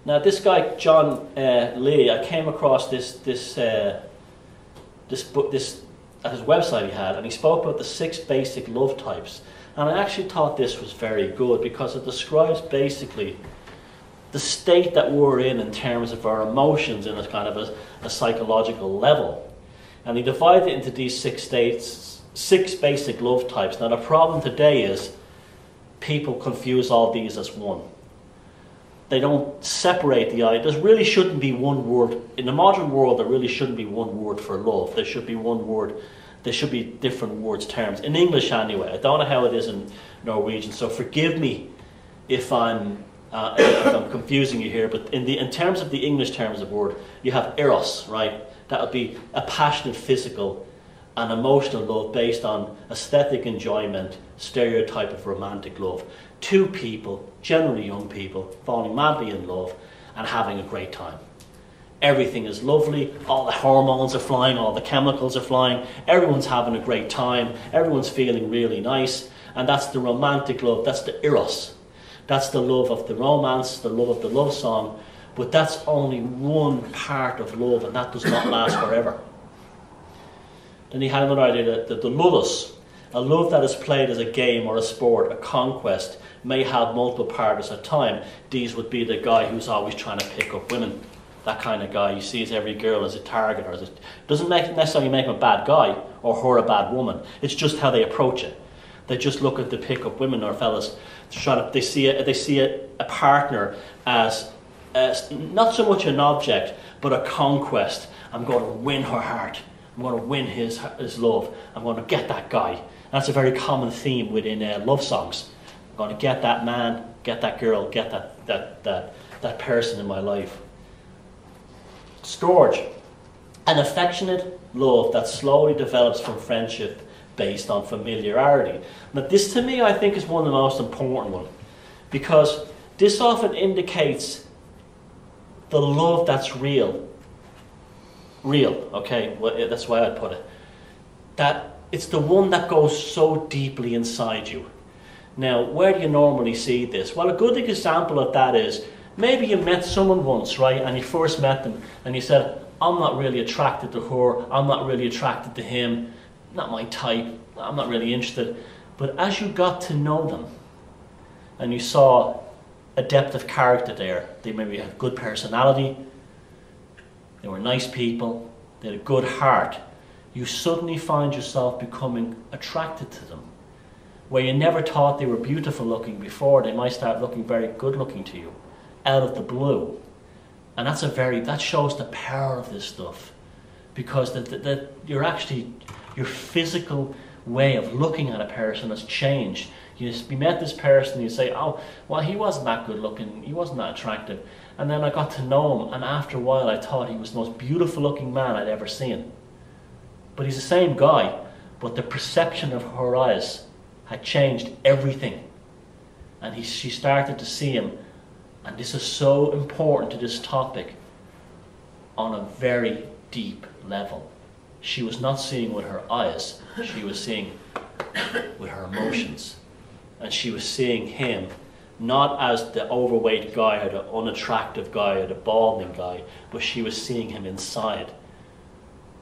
Now this guy, John Lee, I came across this book, at his website he had, and he spoke about the 6 basic love types. And I actually thought this was very good because it describes basically the state that we're in terms of our emotions in a kind of a psychological level. And he divided it into these 6 basic love types. Now the problem today is people confuse all these as one. They don't separate the idea. There really shouldn't be one word. In the modern world, there really shouldn't be one word for love. There should be one word. There should be different words, terms. In English anyway. I don't know how it is in Norwegian, so forgive me if I'm confusing you here, but in terms of the English terms of word, you have eros, right? That would be a passionate physical and emotional love based on aesthetic enjoyment, stereotype of romantic love. 2 people, generally young people, falling madly in love and having a great time. Everything is lovely, all the hormones are flying, all the chemicals are flying, everyone's having a great time, everyone's feeling really nice, and that's the romantic love, that's the eros. That's the love of the romance, the love of the love song, but that's only one part of love, and that does not last forever. Then he had another idea that the ludus, a love that is played as a game or a sport, a conquest, may have multiple partners at a time. These would be the guy who's always trying to pick up women. That kind of guy. He sees every girl as a target, or doesn't necessarily make him a bad guy or her a bad woman. It's just how they approach it. They just look at to pick up women or fellas. They see a partner as not so much an object, but a conquest. I'm going to win her heart. I'm going to win his love. I'm going to get that guy. That's a very common theme within love songs. I'm going to get that man, get that girl, get that person in my life. Storge, an affectionate love that slowly develops from friendship based on familiarity. Now this to me I think is one of the most important ones, because this often indicates the love that's real, okay, well, that's why I'd put it, that it's the one that goes so deeply inside you. Now where do you normally see this? Well, a good example of that is maybe you met someone once, right, and you first met them and you said, I'm not really attracted to her, I'm not really attracted to him, not my type, I'm not really interested. But as you got to know them and you saw a depth of character there, they maybe had good personality, they were nice people, they had a good heart, you suddenly find yourself becoming attracted to them. Where you never thought they were beautiful looking before, they might start looking very good looking to you, out of the blue. And that shows the power of this stuff, because your physical way of looking at a person has changed. You met this person, you say, oh, well, he wasn't that good looking, he wasn't that attractive. And then I got to know him, and after a while I thought he was the most beautiful looking man I'd ever seen. But he's the same guy, but the perception of her eyes had changed everything. And she started to see him, and this is so important to this topic, on a very deep level. She was not seeing with her eyes, she was seeing with her emotions. And she was seeing him not as the overweight guy or the unattractive guy or the balding guy, but she was seeing him inside,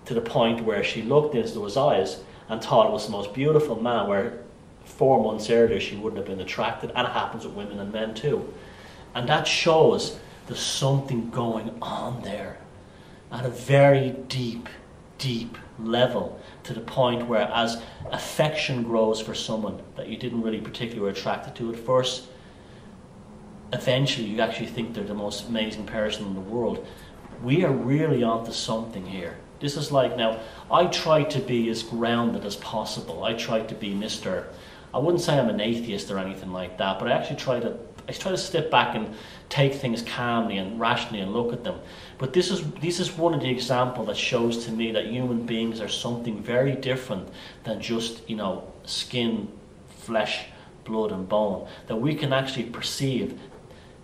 to the point where she looked into his eyes and thought it was the most beautiful man, where 4 months earlier she wouldn't have been attracted. And it happens with women and men too. And that shows there's something going on there at a very deep level, to the point where as affection grows for someone that you didn't really particularly were attracted to at first, eventually you actually think they're the most amazing person in the world. We are really onto something here. This is like, now, I try to be as grounded as possible. I try to be I wouldn't say I'm an atheist or anything like that, but I actually try to step back and take things calmly and rationally and look at them. But this is one of the examples that shows to me that human beings are something very different than just, skin, flesh, blood and bone. That we can actually perceive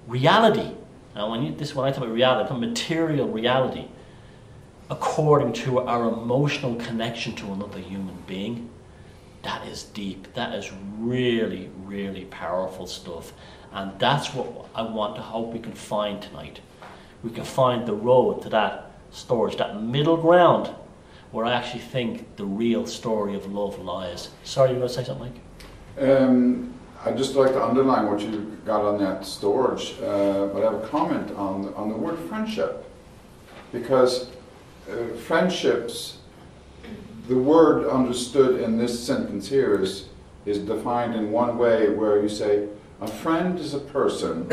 reality. Now when I talk about reality, I talk about material reality, according to our emotional connection to another human being. That is deep. That is really, really powerful stuff. And that's what I want to hope we can find tonight. We can find the road to that storage, that middle ground, where I actually think the real story of love lies. Sorry, you want to say something, Mike? I'd just like to underline what you got on that storage, but I have a comment on the word friendship. Because friendships, the word understood in this sentence here is defined in one way, where you say, a friend is a person,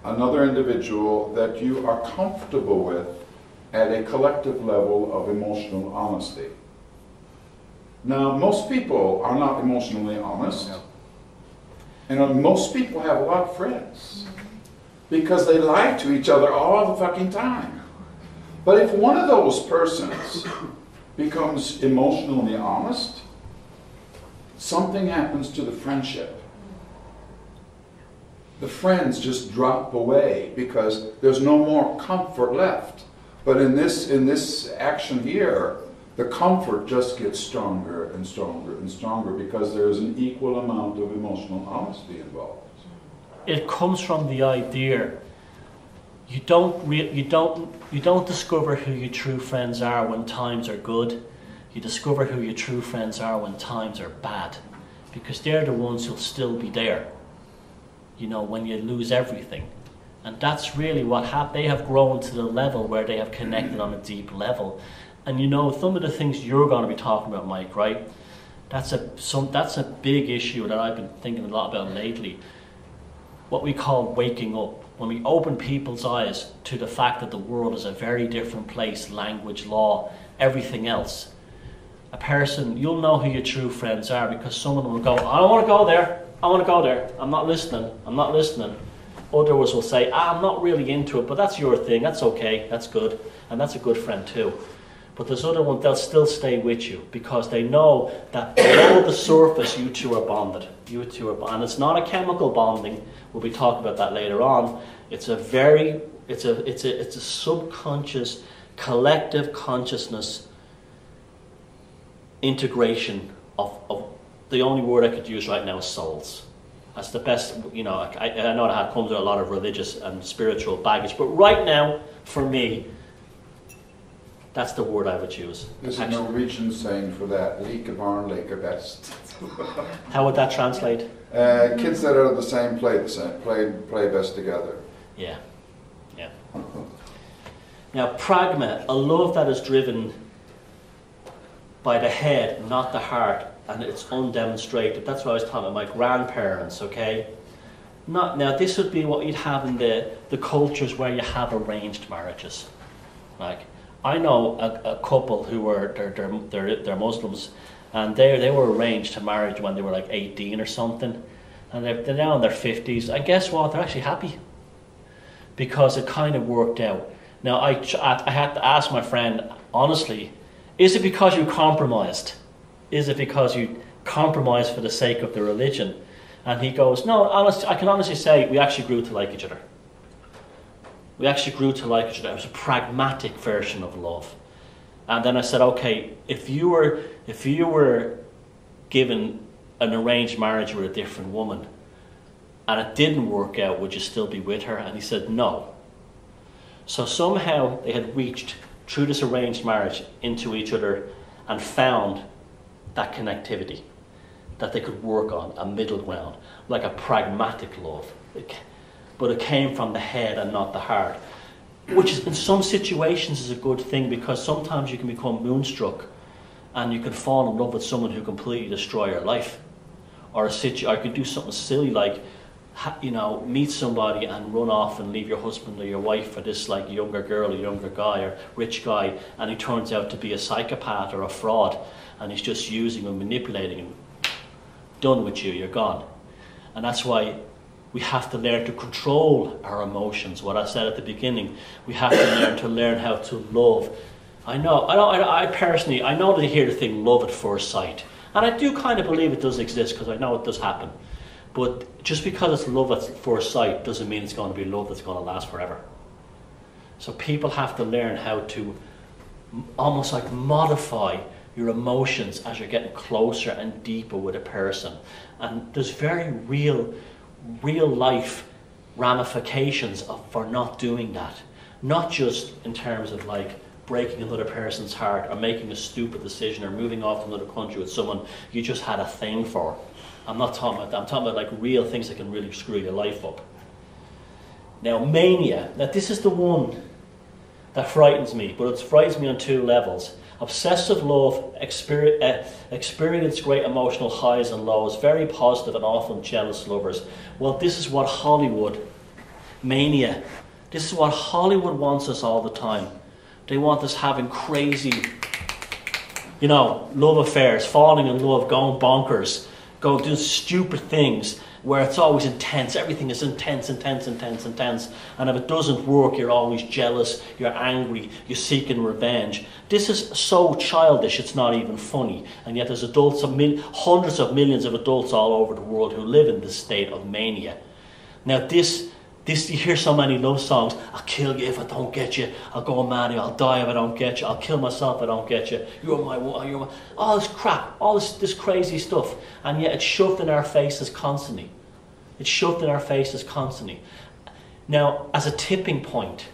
another individual that you are comfortable with at a collective level of emotional honesty. Now, most people are not emotionally honest. No. And most people have a lot of friends because they lie to each other all the fucking time. But if one of those persons becomes emotionally honest, something happens to the friendship. The friends just drop away because there's no more comfort left. But in this action here, the comfort just gets stronger and stronger and stronger because there's an equal amount of emotional honesty involved. It comes from the idea you don't discover who your true friends are when times are good. You discover who your true friends are when times are bad, because they're the ones who'll still be there, you know, when you lose everything. And that's really what happened. They have grown to the level where they have connected on a deep level. And you know, some of the things you're going to be talking about, Mike, right? That's a big issue that I've been thinking a lot about lately. What we call waking up. When we open people's eyes to the fact that the world is a very different place, language, law, everything else. A person, you'll know who your true friends are because someone will go, I don't want to go there. I want to go there. I'm not listening. I'm not listening. Others will say, I'm not really into it, but that's your thing. That's okay. That's good. And that's a good friend too. But there's other ones, they'll still stay with you because they know that below the surface you two are bonded. You two are bonded. And it's not a chemical bonding. We'll be talking about that later on. It's a subconscious, collective consciousness integration of the only word I could use right now is souls. That's the best, you know, I know that comes with a lot of religious and spiritual baggage, but right now, for me, that's the word I would use. There's a Norwegian saying for that, like barn, like best. How would that translate? Kids that are the same play best together. Yeah, yeah. Now, pragma, a love that is driven by the head, not the heart, and it's undemonstrated. That's what I was talking about, my grandparents, okay? Now, this would be what you'd have in the cultures where you have arranged marriages. Like, I know a couple who were, they're Muslims, and they were arranged to marriage when they were like 18 or something, and they're now in their 50s, and guess what? They're actually happy, because it kind of worked out. Now, I had to ask my friend, honestly, is it because you compromised? Is it because you compromised for the sake of the religion? And he goes, no, I can honestly say we actually grew to like each other. We actually grew to like each other. It was a pragmatic version of love. And then I said, okay, if you were given an arranged marriage with a different woman and it didn't work out, would you still be with her? And he said, no. So somehow they had reached, through this arranged marriage, into each other and found that connectivity that they could work on, a middle ground, like a pragmatic love. But it came from the head and not the heart, which is, in some situations is a good thing, because sometimes you can become moonstruck and you can fall in love with someone who completely destroy your life, or you could do something silly like, you know, meet somebody and run off and leave your husband or your wife for this like younger girl or younger guy or rich guy, and he turns out to be a psychopath or a fraud, and he's just using and manipulating and done with you, you're gone. And that's why we have to learn to control our emotions. What I said at the beginning, we have to learn how to love. I personally know that you hear the thing love at first sight, and I do kind of believe it does exist, because I know it does happen. But just because it's love at first sight doesn't mean it's going to be love that's going to last forever. So people have to learn how to almost like modify your emotions as you're getting closer and deeper with a person. And there's very real real life ramifications for not doing that. Not just in terms of like breaking another person's heart or making a stupid decision or moving off to another country with someone you just had a thing for. I'm not talking about that. I'm talking about like real things that can really screw your life up. Now, mania. Now, this is the one that frightens me, but it frightens me on two levels. Obsessive love, experience great emotional highs and lows, very positive and often jealous lovers. Well, this is what Hollywood, mania, this is what Hollywood wants us all the time. They want us having crazy, love affairs, falling in love, going bonkers, doing stupid things, where it's always intense. Everything is intense. And if it doesn't work, you're always jealous, you're angry, you're seeking revenge. This is so childish, it's not even funny. And yet there's adults, hundreds of millions of adults all over the world who live in this state of mania. Now this, you hear so many love songs. I'll kill you if I don't get you. I'll go mad, I'll die if I don't get you. I'll kill myself if I don't get you. You're my all this crap, all this crazy stuff. And yet it's shoved in our faces constantly. It's shoved in our faces constantly. Now, as a tipping point,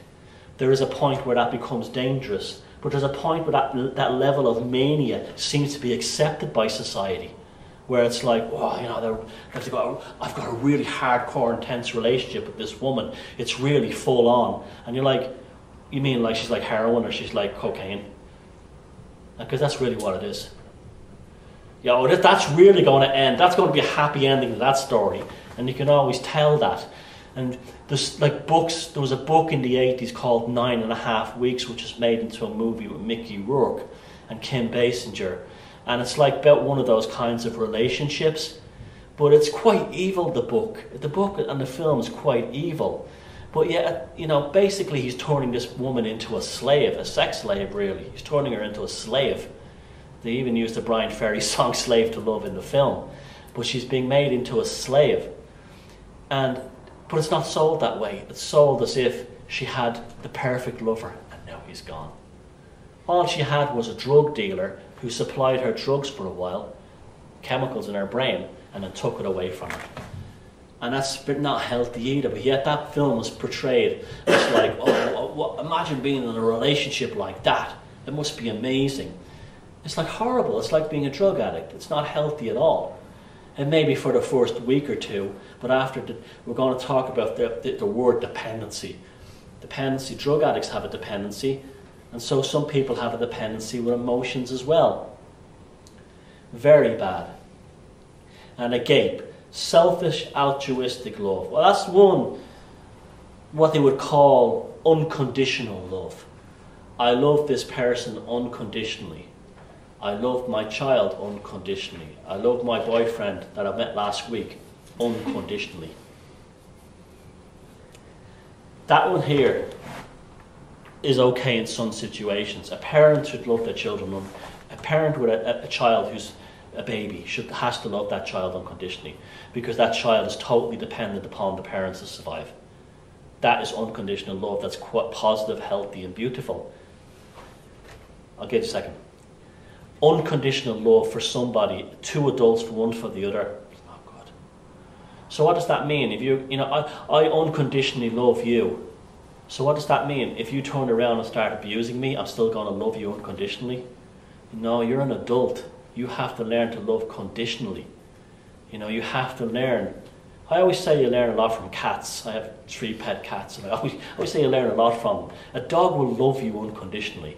there is a point where that becomes dangerous. But there's a point where that level of mania seems to be accepted by society. Where it's like, I've got a really hardcore, intense relationship with this woman. It's really full on. And you're like, you mean like she's like heroin or she's like cocaine? Because that's really what it is. That's really going to end. That's going to be a happy ending to that story. And you can always tell that. And there's like books. There was a book in the 80s called 9.5 Weeks, which was made into a movie with Mickey Rourke and Kim Basinger. And it's like about one of those kinds of relationships. But it's quite evil, the book. The book and the film is quite evil. But yet, basically he's turning this woman into a slave, a sex slave, really. He's turning her into a slave. They even used the Brian Ferry song Slave to Love in the film. But she's being made into a slave. But it's not sold that way. It's sold as if she had the perfect lover and now he's gone. All she had was a drug dealer who supplied her drugs for a while, chemicals in her brain, and then took it away from her. And that's not healthy either, but yet that film was portrayed as like, imagine being in a relationship like that. It must be amazing. It's like horrible. It's like being a drug addict. It's not healthy at all. And maybe for the first week or two, but we're going to talk about the word dependency. Dependency, drug addicts have a dependency, and so some people have a dependency with emotions as well. Very bad. And agape, selfish, altruistic love. Well, that's what they would call unconditional love. I love this person unconditionally. I love my child unconditionally. I love my boyfriend that I met last week unconditionally. That one here is okay in some situations. A parent should love their children. A parent with a child who's a baby has to love that child unconditionally, because that child is totally dependent upon the parents to survive. That is unconditional love. That's quite positive, healthy, and beautiful. I'll give you a second. Unconditional love for somebody, two adults for one for the other, it's not good. So what does that mean? If I unconditionally love you. So what does that mean? If you turn around and start abusing me, I'm still going to love you unconditionally? No, you're an adult. You have to learn to love conditionally. You have to learn. I always say you learn a lot from cats. I have 3 pet cats, and I always say you learn a lot from them. A dog will love you unconditionally,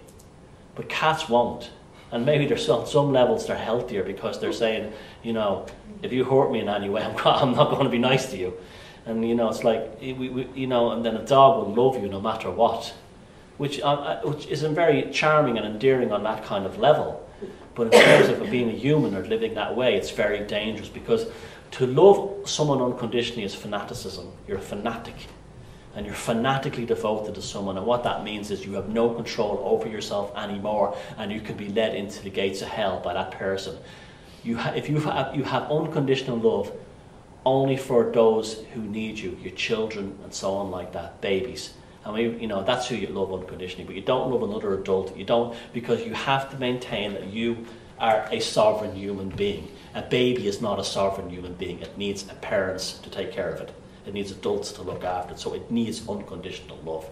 but cats won't. And maybe there's on some levels they're healthier, because they're saying, if you hurt me in any way, I'm not going to be nice to you. And it's like, and then a dog will love you no matter what, which is very charming and endearing on that kind of level. But in terms of being a human or living that way, it's very dangerous, because to love someone unconditionally is fanaticism. You're a fanatic. And you're fanatically devoted to someone, and what that means is you have no control over yourself anymore, and you can be led into the gates of hell by that person. You have unconditional love only for those who need you, your children and so on like that, babies. And that's who you love unconditionally. But you don't love another adult. You don't, because you have to maintain that you are a sovereign human being. A baby is not a sovereign human being. It needs parents to take care of it. It needs adults to look after it. So it needs unconditional love.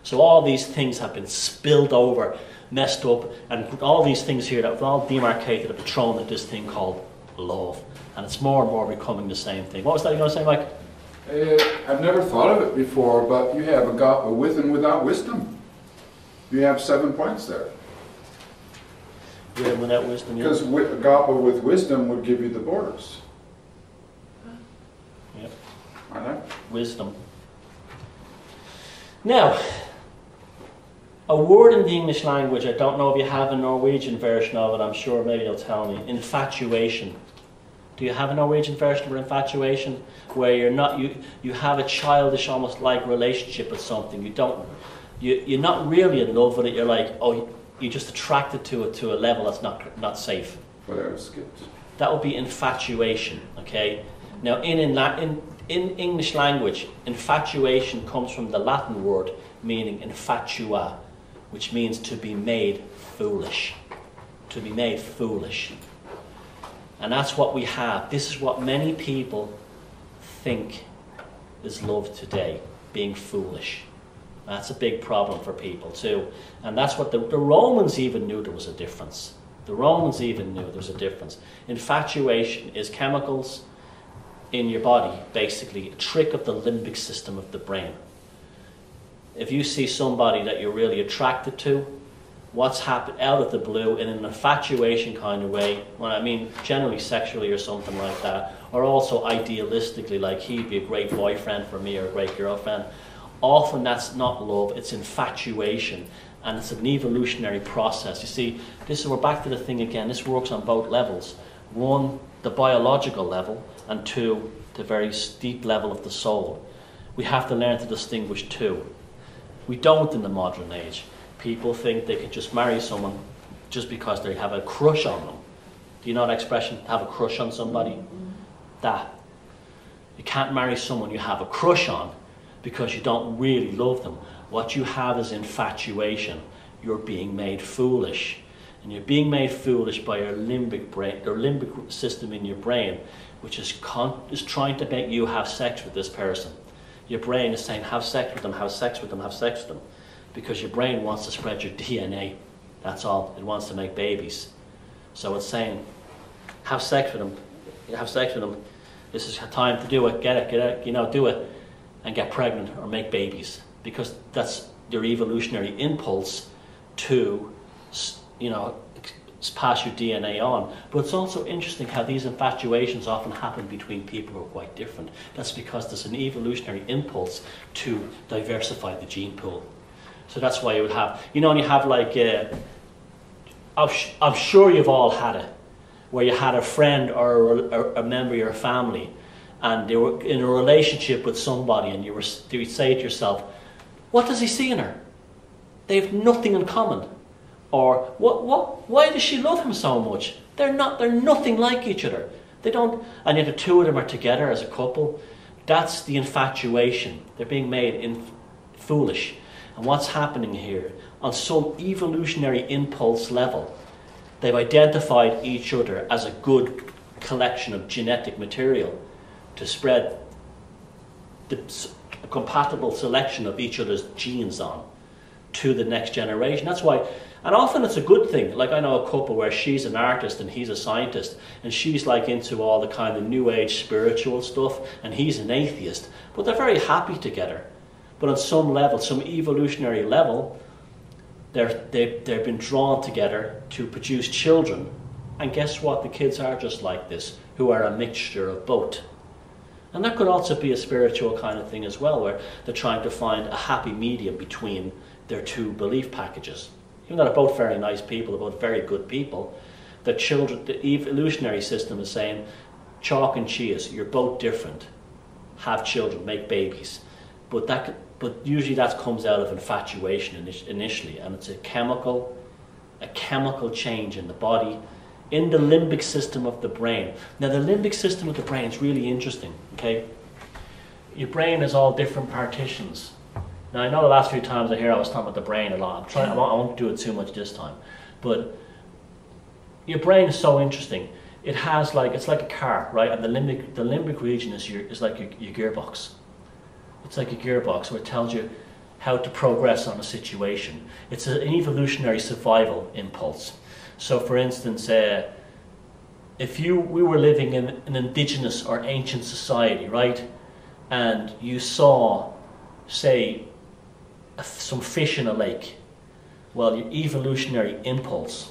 So all these things have been spilled over, messed up, and all these things here that have all demarcated have been thrown at this thing called love. And it's more and more becoming the same thing. What was that you were going to say, Mike? I've never thought of it before, but you have agape with and without wisdom. You have 7 points there. With and without wisdom, yeah. Because agape with wisdom would give you the borders. Yep. I know. Wisdom. Now, a word in the English language, I don't know if you have a Norwegian version of it, I'm sure maybe you'll tell me. Infatuation. Do you have a Norwegian version of infatuation? Where you're not, you have a childish, almost like relationship with something. You're not really in love with it, you're like, oh, you're just attracted to it to a level that's not safe. Whatever skipped. That would be infatuation, okay? Now, in English language, infatuation comes from the Latin word meaning infatua, which means to be made foolish. To be made foolish. And that's what we have. This is what many people think is love today, being foolish. That's a big problem for people too. And that's what the Romans even knew there was a difference. The Romans even knew there was a difference. Infatuation is chemicals in your body, basically a trick of the limbic system of the brain. If you see somebody that you're really attracted to, what's happened out of the blue in an infatuation kind of way, well, I mean generally sexually or something like that, or also idealistically, like he'd be a great boyfriend for me or a great girlfriend, often that's not love, it's infatuation, and it's an evolutionary process. You see, we're back to the thing again, this works on both levels. One, the biological level, and two, the very deep level of the soul. We have to learn to distinguish two. We don't in the modern age. People think they can just marry someone just because they have a crush on them. Do you know that expression, have a crush on somebody? That. You can't marry someone you have a crush on because you don't really love them. What you have is infatuation. You're being made foolish. And you're being made foolish by your limbic brain, your limbic system in your brain, which is trying to make you have sex with this person. Your brain is saying, have sex with them, have sex with them, have sex with them. Because your brain wants to spread your DNA. That's all. It wants to make babies. So it's saying, have sex with them, have sex with them. This is time to do it, get it, do it, and get pregnant or make babies. Because that's your evolutionary impulse to, pass your DNA on. But it's also interesting how these infatuations often happen between people who are quite different. That's because there's an evolutionary impulse to diversify the gene pool. So that's why you would have, and you have like, I'm sure you've all had it, where you had a friend or a member of your family, and they were in a relationship with somebody, and you would say to yourself, what does he see in her? They have nothing in common. Or why does she love him so much? They're nothing like each other. They don't, and yet the two of them are together as a couple. That's the infatuation. They're being made foolish. And what's happening here, on some evolutionary impulse level, they've identified each other as a good collection of genetic material to spread the compatible selection of each other's genes on to the next generation. That's why, and often it's a good thing. Like I know a couple where she's an artist and he's a scientist, and she's like into all the kind of new age spiritual stuff, and he's an atheist, but they're very happy together. But on some level, some evolutionary level, they've been drawn together to produce children. And guess what? The kids are just like this, who are a mixture of both. And that could also be a spiritual kind of thing as well, where they're trying to find a happy medium between their two belief packages. Even though they're both very nice people, they're both very good people, the evolutionary system is saying, chalk and cheese, you're both different. Have children, make babies. But usually that comes out of infatuation initially, and it's a chemical change in the body, in the limbic system of the brain. Now the limbic system of the brain is really interesting, okay? Your brain is all different partitions. Now I know the last few times I was talking about the brain a lot. I won't do it too much this time. But, your brain is so interesting. It has like, it's like a car, right? And the limbic region is like your gearbox. It's like a gearbox where it tells you how to progress on a situation. It's an evolutionary survival impulse. So for instance, if we were living in an indigenous or ancient society, right? And you saw, say, some fish in a lake. Well, your evolutionary impulse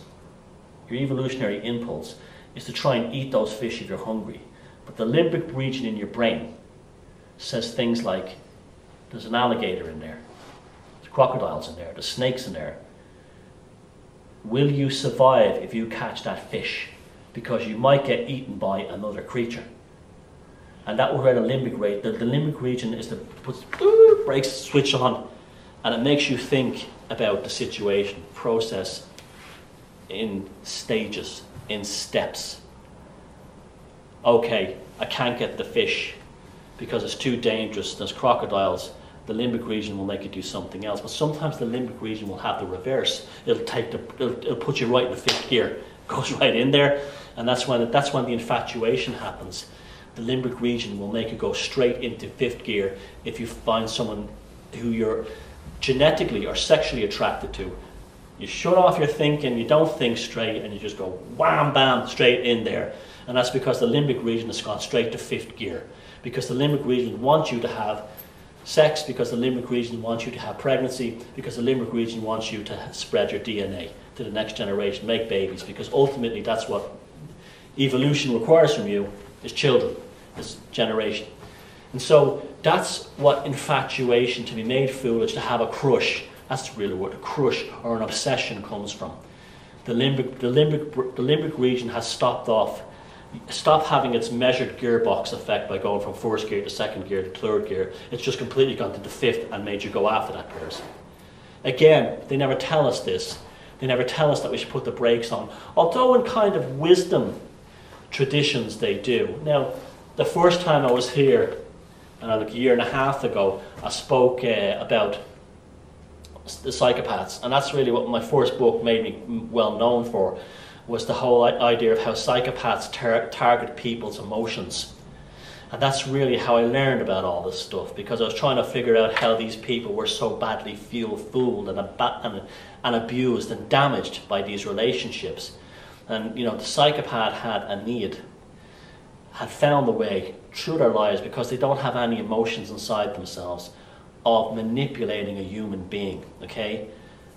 is to try and eat those fish if you're hungry. But the limbic region in your brain says things like, there's an alligator in there, there's crocodiles in there, there's snakes in there. Will you survive if you catch that fish? Because you might get eaten by another creature. And that will where the limbic region is the breaks the switch on, and it makes you think about the situation, process in stages, in steps. Okay, I can't get the fish because it's too dangerous, there's crocodiles. The limbic region will make you do something else. But sometimes the limbic region will have the reverse. It'll put you right in the fifth gear, goes right in there, and that's when the infatuation happens. The limbic region will make you go straight into fifth gear if you find someone who you're genetically or sexually attracted to. You shut off your thinking, you don't think straight, and you just go wham bam straight in there. And that's because the limbic region has gone straight to fifth gear. Because the limbic region wants you to have sex, because the limbic region wants you to have pregnancy, because the limbic region wants you to spread your DNA to the next generation, make babies, because ultimately that's what evolution requires from you, is children, is generation. And so that's what infatuation, to be made foolish, to have a crush, that's really where the crush or an obsession comes from. The limbic region has stopped having its measured gearbox effect by going from first gear to second gear to third gear. It's just completely gone to the fifth and made you go after that person. Again, they never tell us this. They never tell us that we should put the brakes on. Although in kind of wisdom traditions they do. Now, the first time I was here, like a year and a half ago, I spoke about the psychopaths. And that's really what my first book made me well known for, was the whole idea of how psychopaths target people's emotions. And that's really how I learned about all this stuff, because I was trying to figure out how these people were so badly fooled and abused and damaged by these relationships. And the psychopath had a need, had found the way through their lives, because they don't have any emotions inside themselves, of manipulating a human being, okay?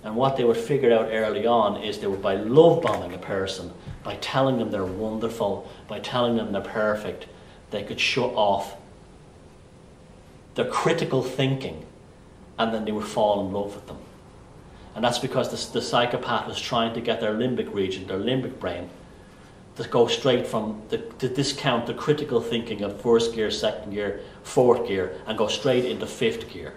And what they would figure out early on is they would, by love bombing a person, by telling them they're wonderful, by telling them they're perfect, they could shut off their critical thinking, and then they would fall in love with them. And that's because the psychopath was trying to get their limbic region, their limbic brain, to go straight from to discount the critical thinking of first gear, second gear, fourth gear, and go straight into fifth gear.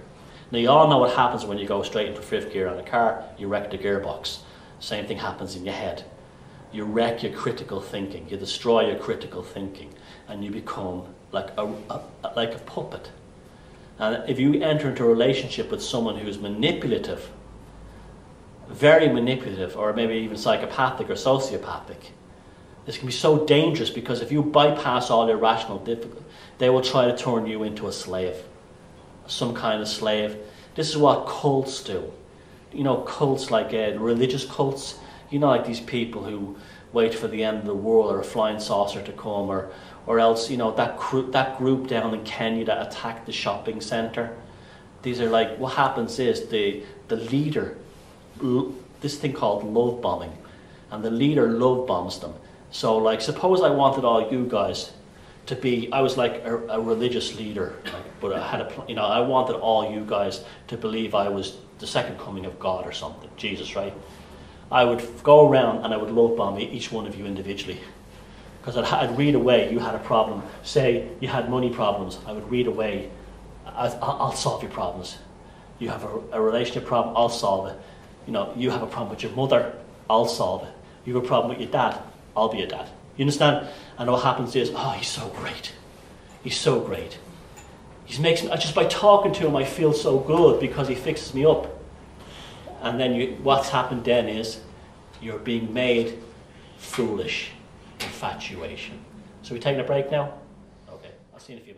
Now you all know what happens when you go straight into fifth gear on a car. You wreck the gearbox. Same thing happens in your head. You wreck your critical thinking. You destroy your critical thinking, and you become like a puppet. And if you enter into a relationship with someone who's manipulative, very manipulative, or maybe even psychopathic or sociopathic, this can be so dangerous, because if you bypass all your rational difficulty, they will try to turn you into a slave, some kind of slave. This is what cults do. Cults like religious cults, like these people who wait for the end of the world or a flying saucer to come, or else, that group down in Kenya that attacked the shopping centre. These are like, what happens is the leader, this thing called love bombing, and the leader love bombs them. So, like, suppose I wanted all you guys to be, I was like a religious leader, but I had I wanted all you guys to believe I was the second coming of God or something, Jesus, right? I would go around and I would love bomb each one of you individually, because I'd read away you had a problem. Say you had money problems, I would read away, I'll solve your problems. You have a relationship problem, I'll solve it. You have a problem with your mother, I'll solve it. You have a problem with your dad, I'll be your dad. You understand? And what happens is, he's so great. He's so great. He makes me, just by talking to him, I feel so good because he fixes me up. And then what's happened then is you're being made foolish infatuation. So we taking a break now? Okay, I'll see you in a few minutes.